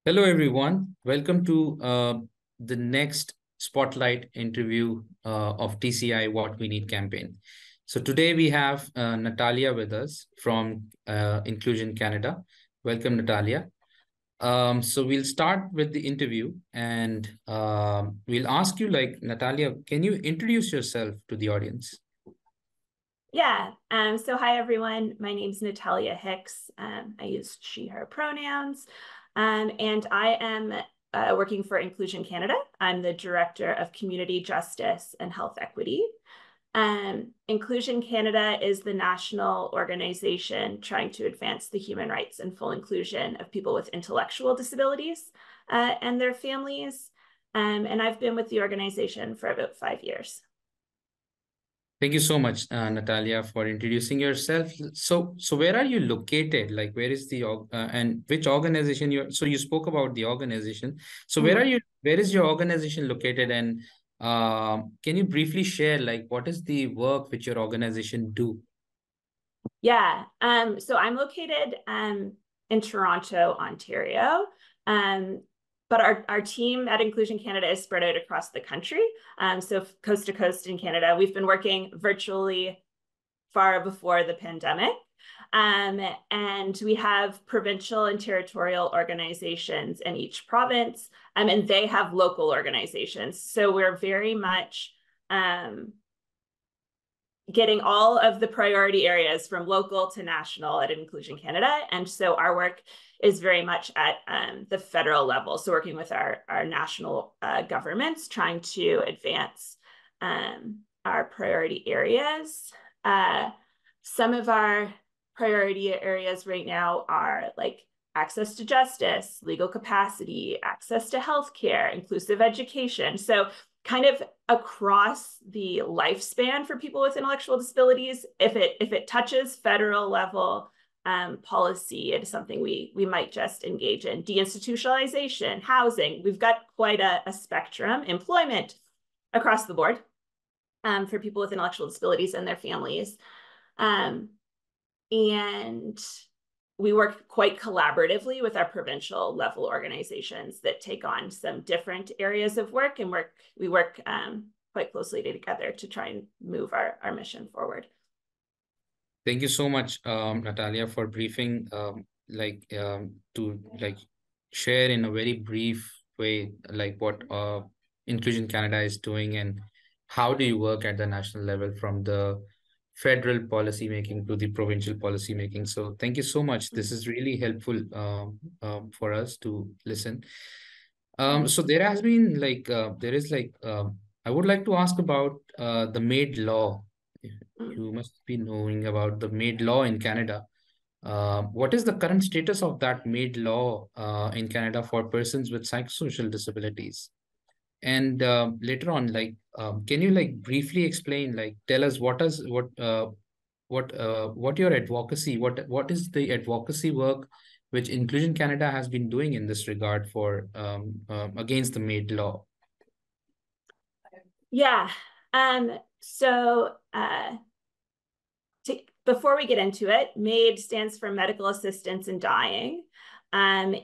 Hello, everyone. Welcome to the next spotlight interview of TCI What We Need campaign. So today we have Natalia with us from Inclusion Canada. Welcome, Natalia. So we'll start with the interview and we'll ask you, like, Natalia, can you introduce yourself to the audience? Yeah. So hi, everyone. My name's Natalia Hicks. I use she, her pronouns. And I am working for Inclusion Canada. I'm the Director of Community Justice and Health Equity. Inclusion Canada is the national organization trying to advance the human rights and full inclusion of people with intellectual disabilities and their families. And I've been with the organization for about 5 years. Thank you so much, Natalia, for introducing yourself. So where are you located? Like, where is the and which organization you're? So you spoke about the organization. So where are you? Where is your organization located? And can you briefly share, like, what is the work which your organization do? Yeah. So I'm located in Toronto, Ontario. But our team at Inclusion Canada is spread out across the country. So coast to coast in Canada. We've been working virtually far before the pandemic. And we have provincial and territorial organizations in each province, and they have local organizations. So we're very much getting all of the priority areas from local to national at Inclusion Canada. And so our work is very much at the federal level. So working with our national governments, trying to advance our priority areas. Some of our priority areas right now are like access to justice, legal capacity, access to healthcare, inclusive education. So kind of across the lifespan for people with intellectual disabilities, if it touches federal level policy, it is something we might just engage in. Deinstitutionalization, housing, we've got quite a spectrum. Employment across the board for people with intellectual disabilities and their families. And we work quite collaboratively with our provincial level organizations that take on some different areas of work, and we work quite closely together to try and move our mission forward. Thank you so much, Natalia, for briefing, to like share in a very brief way, like what Inclusion Canada is doing and how do you work at the national level from the federal policy making to the provincial policy making. So thank you so much. This is really helpful for us to listen. So there has been I would like to ask about the MAID law. You must be knowing about the MAID law in Canada. What is the current status of that MAID law in Canada for persons with psychosocial disabilities? And later on, can you briefly explain, tell us what your advocacy, what is the advocacy work which Inclusion Canada has been doing in this regard for against the MAID law? Yeah. Before we get into it, MAID stands for Medical Assistance in Dying. And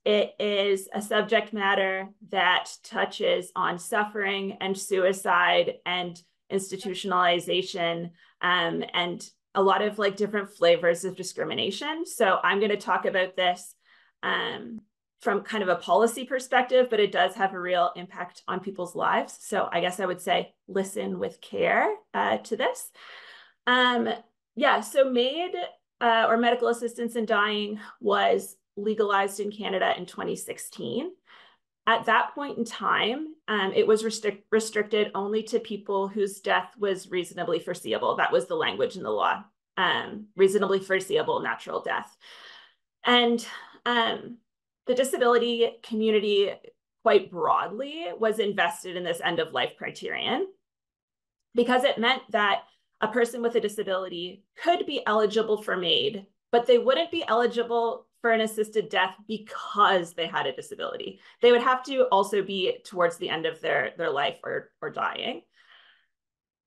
it is a subject matter that touches on suffering and suicide and institutionalization and a lot of different flavors of discrimination. So I'm going to talk about this from kind of a policy perspective, but it does have a real impact on people's lives. So I guess I would say listen with care to this. So MAID, or Medical Assistance in Dying, was legalized in Canada in 2016. At that point in time, it was restricted only to people whose death was reasonably foreseeable. That was the language in the law, reasonably foreseeable natural death. And the disability community, quite broadly, was invested in this end-of-life criterion because it meant that a person with a disability could be eligible for MAID, but they wouldn't be eligible for an assisted death because they had a disability. They would have to also be towards the end of their life or dying.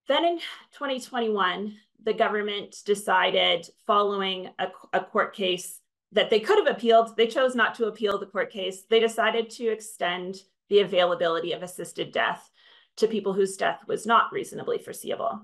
Then in 2021, the government decided, following a court case that they could have appealed. They chose not to appeal the court case. They decided to extend the availability of assisted death to people whose death was not reasonably foreseeable.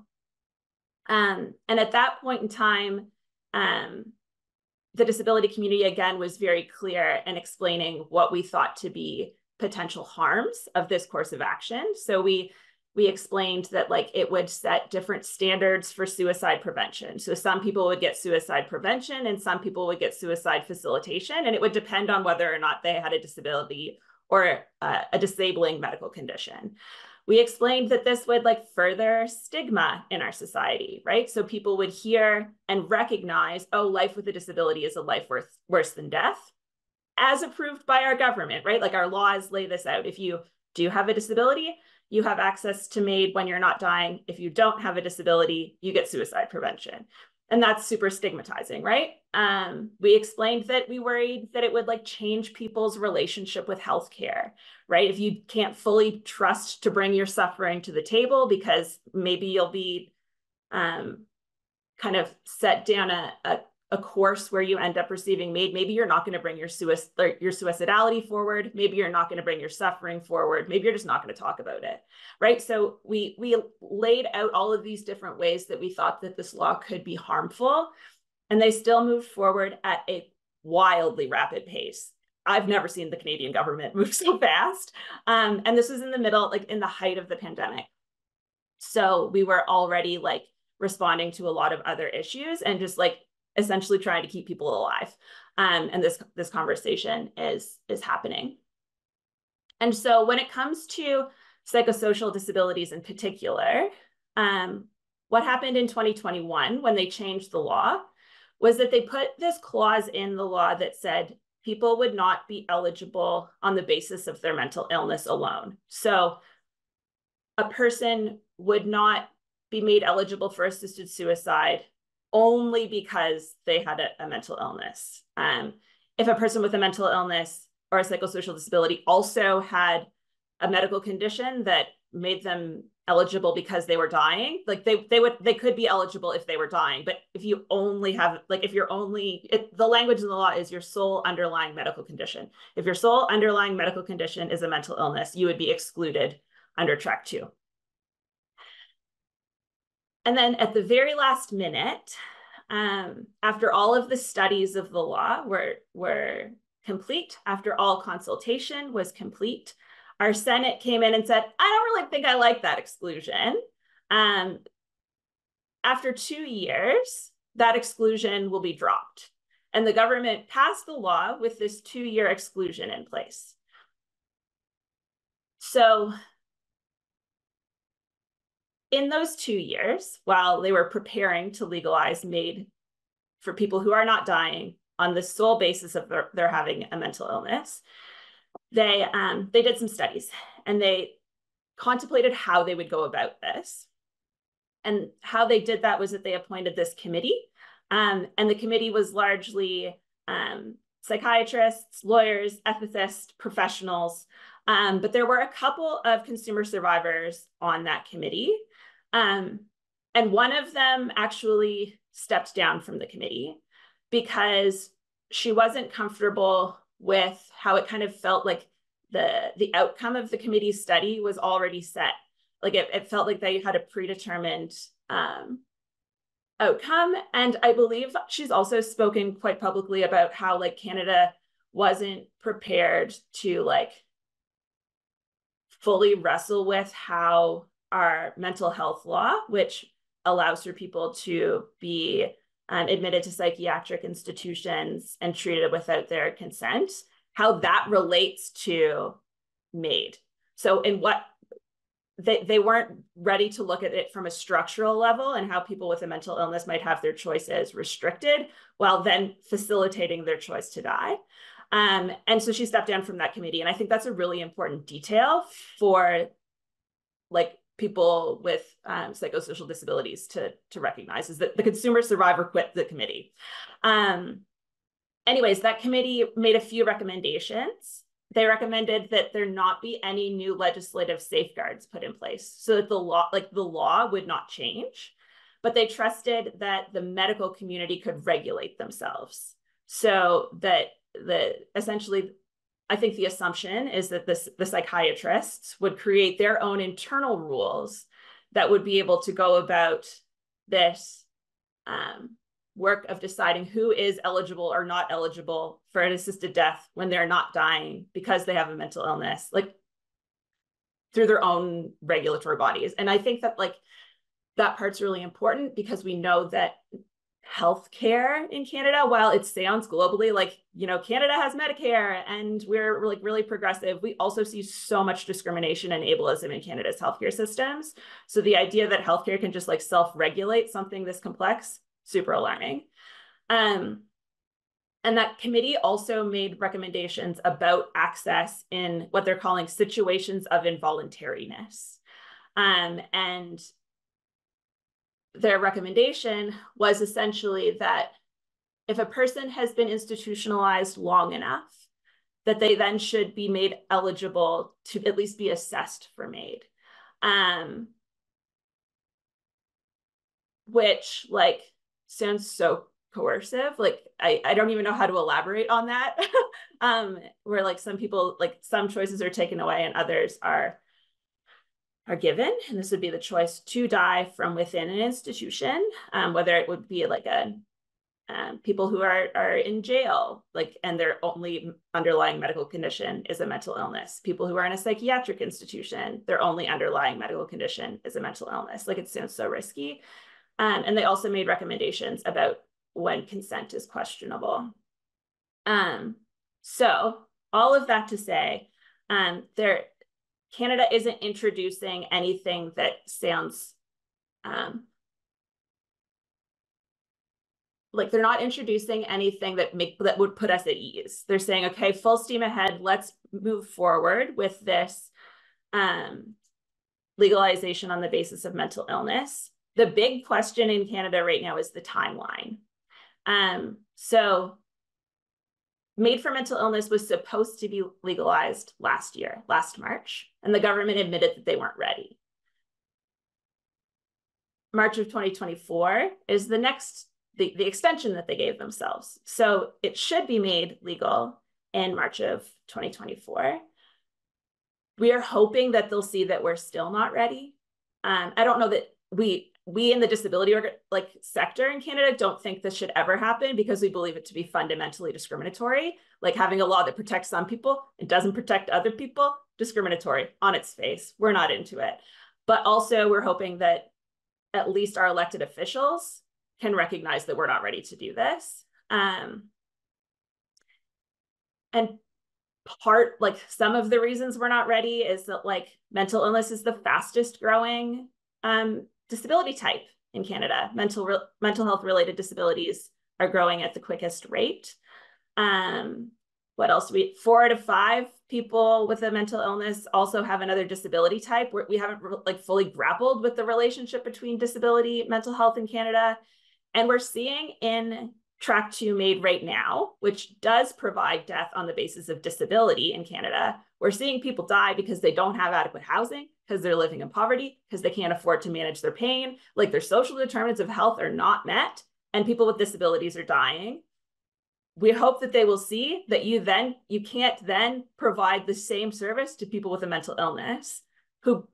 And at that point in time, the disability community, again, was very clear in explaining what we thought to be potential harms of this course of action. So we explained that like it would set different standards for suicide prevention. So some people would get suicide prevention and some people would get suicide facilitation, and it would depend on whether or not they had a disability or a disabling medical condition. We explained that this would like further stigma in our society, right? So people would hear and recognize, oh, life with a disability is a life worse than death, as approved by our government, right? Like our laws lay this out. If you do have a disability, you have access to MAID when you're not dying. If you don't have a disability, you get suicide prevention. And that's super stigmatizing, right? We explained that we worried that it would like change people's relationship with healthcare, right? If you can't fully trust to bring your suffering to the table because maybe you'll be kind of set down a course where you end up receiving MAID, maybe you're not going to bring your suicidality forward. Maybe you're not going to bring your suffering forward. Maybe you're just not going to talk about it, right? So we laid out all of these different ways that we thought that this law could be harmful, and they still moved forward at a wildly rapid pace. I've never seen the Canadian government move so fast. And this was in the middle, like in the height of the pandemic. So we were already like responding to a lot of other issues and just like essentially trying to keep people alive. And this conversation is happening. And so when it comes to psychosocial disabilities in particular, what happened in 2021 when they changed the law was that they put this clause in the law that said people would not be eligible on the basis of their mental illness alone. So a person would not be made eligible for assisted suicide only because they had a mental illness. If a person with a mental illness or a psychosocial disability also had a medical condition that made them eligible because they were dying, like they could be eligible if they were dying. But if you only have, like if you're only, the language in the law is your sole underlying medical condition. If your sole underlying medical condition is a mental illness, you would be excluded under track 2. And then at the very last minute, after all of the studies of the law were complete, after all consultation was complete, our Senate came in and said, I don't really think I like that exclusion. After 2 years, that exclusion will be dropped. And the government passed the law with this 2-year exclusion in place. So in those 2 years, while they were preparing to legalize MAID for people who are not dying on the sole basis of their having a mental illness, they did some studies and they contemplated how they would go about this. And how they did that was that they appointed this committee, and the committee was largely psychiatrists, lawyers, ethicists, professionals, but there were a couple of consumer survivors on that committee. And one of them actually stepped down from the committee because she wasn't comfortable with how it kind of felt like the outcome of the committee's study was already set. Like it felt like they had a predetermined outcome. And I believe she's also spoken quite publicly about how like Canada wasn't prepared to like fully wrestle with how our mental health law, which allows for people to be admitted to psychiatric institutions and treated without their consent, how that relates to MAID. So in what they weren't ready to look at it from a structural level and how people with a mental illness might have their choices restricted while then facilitating their choice to die. And so she stepped down from that committee. And I think that's a really important detail for like people with psychosocial disabilities to recognize, is that the consumer survivor quit the committee. Anyways, that committee made a few recommendations. They recommended that there not be any new legislative safeguards put in place so that the law would not change, but they trusted that the medical community could regulate themselves. so that essentially, I think the assumption is that the psychiatrists would create their own internal rules that would be able to go about this work of deciding who is eligible or not eligible for an assisted death when they're not dying because they have a mental illness, like through their own regulatory bodies. And I think that like that part's really important because we know that healthcare in Canada, while it sounds globally like, you know, Canada has Medicare and we're like really progressive, we also see so much discrimination and ableism in Canada's healthcare systems. So the idea that healthcare can just like self-regulate something this complex, super alarming. And that committee also made recommendations about access in what they're calling situations of involuntariness. And their recommendation was essentially that if a person has been institutionalized long enough, that they then should be made eligible to at least be assessed for MAID. Which like sounds so coercive. Like I don't even know how to elaborate on that. Where like some people, like some choices are taken away and others are given, and this would be the choice to die from within an institution, whether it would be like a people who are in jail, like, and their only underlying medical condition is a mental illness. People who are in a psychiatric institution, their only underlying medical condition is a mental illness. Like it sounds so risky. And they also made recommendations about when consent is questionable. So all of that to say, Canada isn't introducing anything that sounds like they're not introducing anything that would put us at ease. They're saying, okay, full steam ahead, let's move forward with this legalization on the basis of mental illness. The big question in Canada right now is the timeline. So MAID for mental illness was supposed to be legalized last March, and the government admitted that they weren't ready. March of 2024 is the extension that they gave themselves. So it should be made legal in March of 2024. We are hoping that they'll see that we're still not ready. I don't know that we in the disability sector in Canada don't think this should ever happen because we believe it to be fundamentally discriminatory. Like having a law that protects some people and doesn't protect other people, discriminatory on its face. We're not into it. But also we're hoping that at least our elected officials can recognize that we're not ready to do this. And some of the reasons we're not ready is that like mental illness is the fastest growing disability type in Canada. Mental health related disabilities are growing at the quickest rate. What else? 4 out of 5 people with a mental illness also have another disability type. We haven't like fully grappled with the relationship between disability, mental health in Canada. And we're seeing in Track 2 MAID right now, which does provide death on the basis of disability in Canada, we're seeing people die because they don't have adequate housing, because they're living in poverty, because they can't afford to manage their pain, like their social determinants of health are not met, and people with disabilities are dying. We hope that they will see that you can't then provide the same service to people with a mental illness who,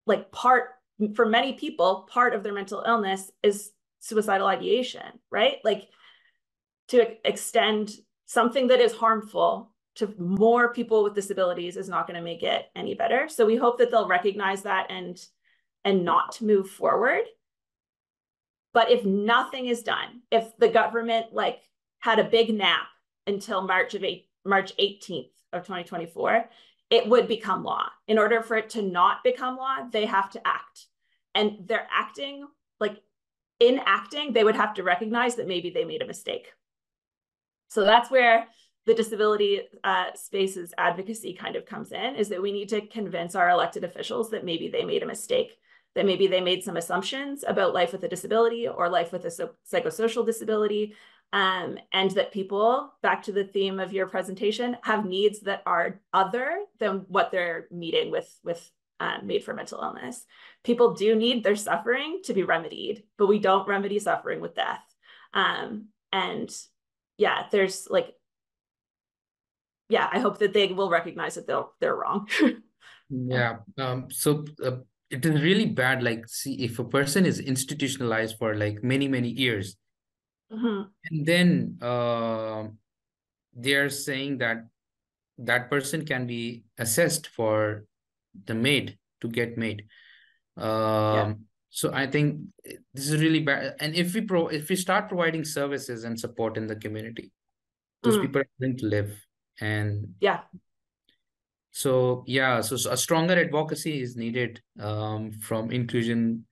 like, for many people, part of their mental illness is suicidal ideation, right? Like, to extend something that is harmful to more people with disabilities is not going to make it any better. So we hope that they'll recognize that and not move forward. But if nothing is done, if the government like had a big nap until March 18th of 2024, it would become law. In order for it to not become law, they have to act. And they're acting, like in acting, they would have to recognize that maybe they made a mistake. So that's where the disability spaces advocacy kind of comes in, is that we need to convince our elected officials that maybe they made a mistake, that maybe they made some assumptions about life with a disability or life with a psychosocial disability, and that people, back to the theme of your presentation, have needs that are other than what they're meeting with MAID for mental illness. People do need their suffering to be remedied, but we don't remedy suffering with death. And yeah, there's like, yeah, I hope that they will recognize that they're wrong. Yeah. Yeah. So it is really bad. Like, see, if a person is institutionalized for like many, many years, Mhm. and then they're saying that that person can be assessed for the maid to get maid. Yeah. So I think this is really bad. And if we start providing services and support in the community, those Mm. people are going to live. And Yeah. so yeah, so a stronger advocacy is needed from Inclusion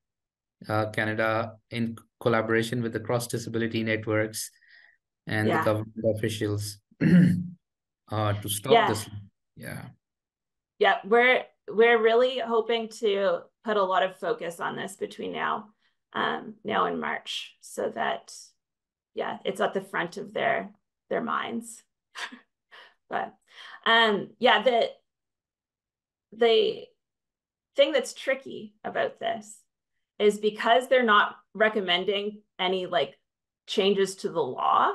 Canada in collaboration with the cross disability networks and the Yeah. government officials to stop Yeah. this. Yeah, Yeah. We're really hoping to put a lot of focus on this between now and March, so that yeah, it's at the front of their minds. But yeah, the thing that's tricky about this is because they're not recommending any like changes to the law.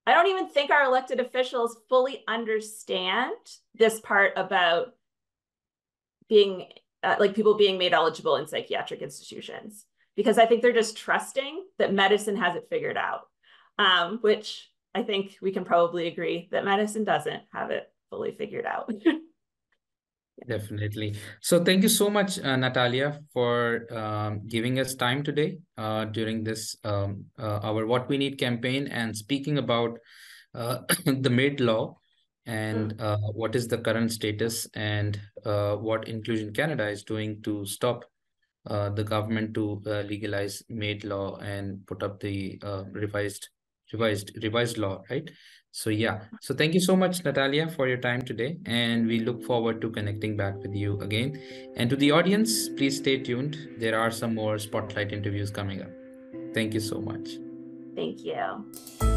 I don't even think our elected officials fully understand this part about being like people being made eligible in psychiatric institutions, because I think they're just trusting that medicine has it figured out, which I think we can probably agree that medicine doesn't have it fully figured out. definitely. So thank you so much, Natalia, for giving us time today during this our What We Need campaign and speaking about the MAID law and what is the current status and what Inclusion Canada is doing to stop the government to legalize MAID law and put up the revised law, right? So yeah, so thank you so much, Natalia, for your time today, and we look forward to connecting back with you again. And to the audience, please stay tuned. There are some more spotlight interviews coming up. Thank you so much. Thank you.